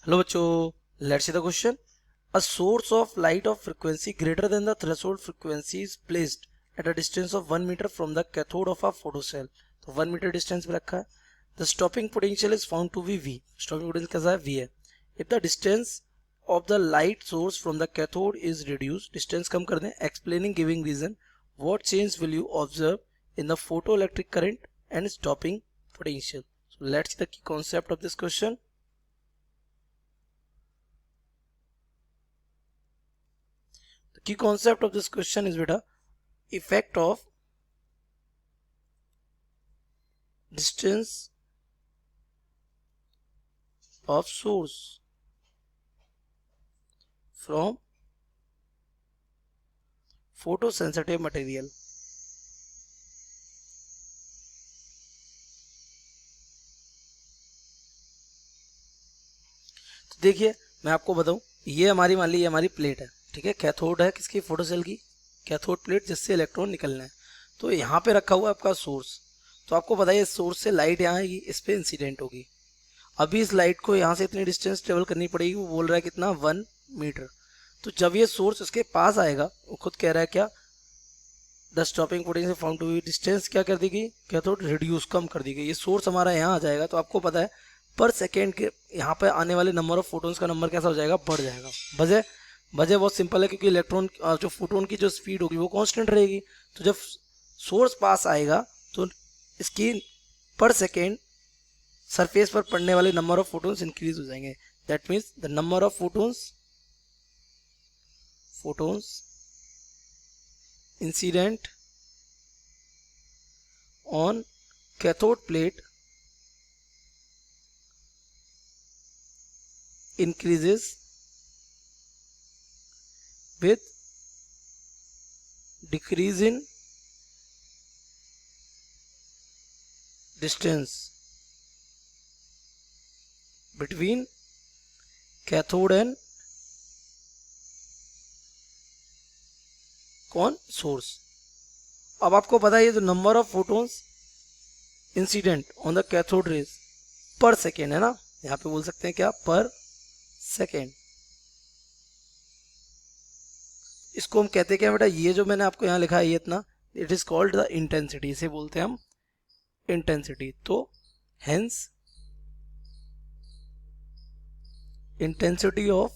Hello बच्चों, let's see the question. A source of light of frequency greater than the threshold frequency is placed at a distance of 1 meter from the cathode of a photocell. तो 1 metre distance पे रखा है. The stopping potential is found to be V. Stopping potential कैसा है? V है. If the distance of the light source from the cathode is reduced, distance कम कर दें, explaining giving reason, what change will you observe in the photoelectric current and stopping potential? So let's see the key concept of this question. The key concept of this question is beta effect of distance of source from photosensitive material. तो देखिए, मैं आपको बताऊं, ये हमारी मान ली ये हमारी प्लेट है, ठीक है. कैथोड है किसकी? फोटोसेल की कैथोड प्लेट, जिससे इलेक्ट्रॉन निकलना है. तो यहाँ पे रखा हुआ है आपका सोर्स. तो आपको पता है इस सोर्स से लाइट यहाँ आएगी, इस पे इंसिडेंट होगी. अभी इस लाइट को यहाँ से इतनी डिस्टेंस ट्रेवल करनी पड़ेगी. वो बोल रहा है कितना? 1 मीटर. तो जब ये सोर्स उसके पास आएगा, वो खुद कह रहा है क्या? The stopping potential found to be, distance क्या कर दी गई? कैथोड रिड्यूस, कम कर दी गई. ये सोर्स हमारा यहाँ आ जाएगा. तो आपको पता है पर सेकेंड के यहाँ पे आने वाले नंबर ऑफ फोटोन्स का नंबर कैसा हो जाएगा? बढ़ जाएगा. वजह वजह बहुत सिंपल है, क्योंकि इलेक्ट्रॉन जो फोटोन की जो स्पीड होगी वो कांस्टेंट रहेगी. तो जब सोर्स पास आएगा तो इसकी पर सेकेंड सरफेस पर पड़ने वाले नंबर ऑफ फोटोन्स इंक्रीज हो जाएंगे. That means the number of photons incident on cathode plate increases with decrease in distance between cathode and कौन? सोर्स. अब आपको पता है ये जो number of photons incident on the cathode rays पर सेकेंड है ना, यहाँ पे बोल सकते हैं क्या? पर सेकेंड. इसको हम कहते हैं क्या बेटा? ये जो मैंने आपको यहाँ लिखा है ये इतना, it is called the intensity. इसे बोलते हैं हम इंटेंसिटी. तो hence intensity of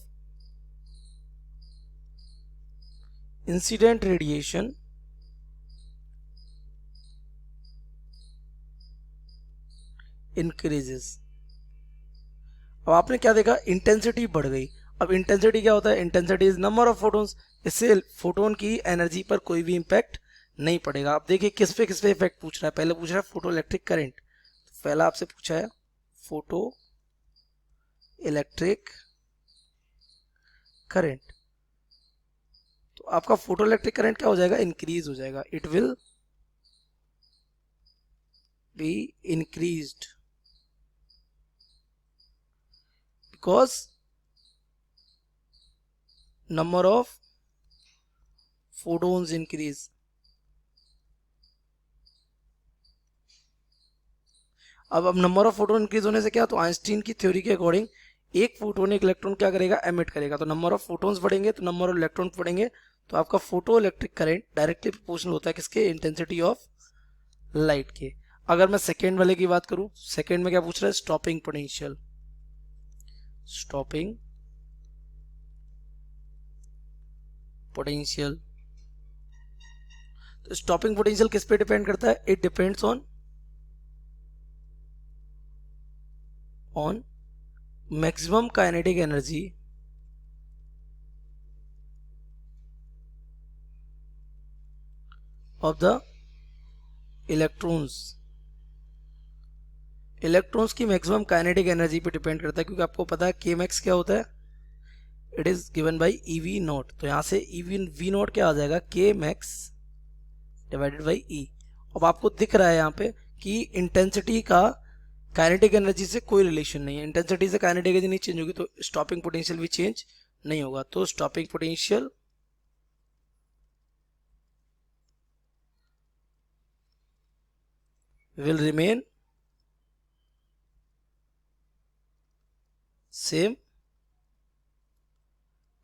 incident radiation increases. अब आपने क्या देखा? इंटेंसिटी बढ़ गई. अब इंटेंसिटी क्या होता है? Intensity is number of photons. इससे फोटोन की एनर्जी पर कोई भी इंपैक्ट नहीं पड़ेगा. आप देखिए किस पे इफेक्ट पूछ रहा है. पहले पूछ रहा है फोटो इलेक्ट्रिक करंट. तो पहला आपसे पूछा है फोटो इलेक्ट्रिक करंट. तो आपका फोटो इलेक्ट्रिक करंट क्या हो जाएगा? इंक्रीज हो जाएगा. It will be increased because number of photons increase. अब नंबर ऑफ फोटोन इंक्रीज होने से क्या? तो आइंस्टीन की थ्योरी के अकॉर्डिंग एक फोटोन एक इलेक्ट्रॉन क्या करेगा? एमिट करेगा. तो नंबर ऑफ फोटोन्स बढ़ेंगे तो नंबर ऑफ इलेक्ट्रॉन बढ़ेंगे. तो आपका photo electric current directly proportional होता है किसके? इंटेंसिटी ऑफ लाइट के. अगर मैं सेकेंड वाले की बात करूं, सेकेंड में क्या पूछ रहा है? Stopping potential. Stopping potential. तो स्टॉपिंग पोटेंशियल किस पे डिपेंड करता है? It depends on maximum kinetic energy of the electrons. Electrons की मैक्सिमम काइनेटिक एनर्जी पे डिपेंड करता है, क्योंकि आपको पता है के मैक्स क्या होता है? It is given by EV not. तो यहाँ से ईवी वी नॉट क्या आ जाएगा? के मैक्स डिवाइडेड बाई ई. अब आपको दिख रहा है यहाँ पे कि इंटेंसिटी का काइनेटिक एनर्जी से कोई रिलेशन नहीं है. इंटेंसिटी से काइनेटिक एनर्जी नहीं चेंज होगी तो स्टॉपिंग पोटेंशियल भी चेंज नहीं होगा. तो stopping potential will remain same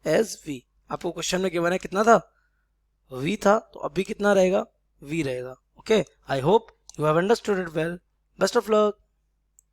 as we. आपको क्वेश्चन में गिवन है कितना था, v था, तो अब भी कितना रहेगा, v रहेगा। Okay, I hope you have understood it well. Best of luck.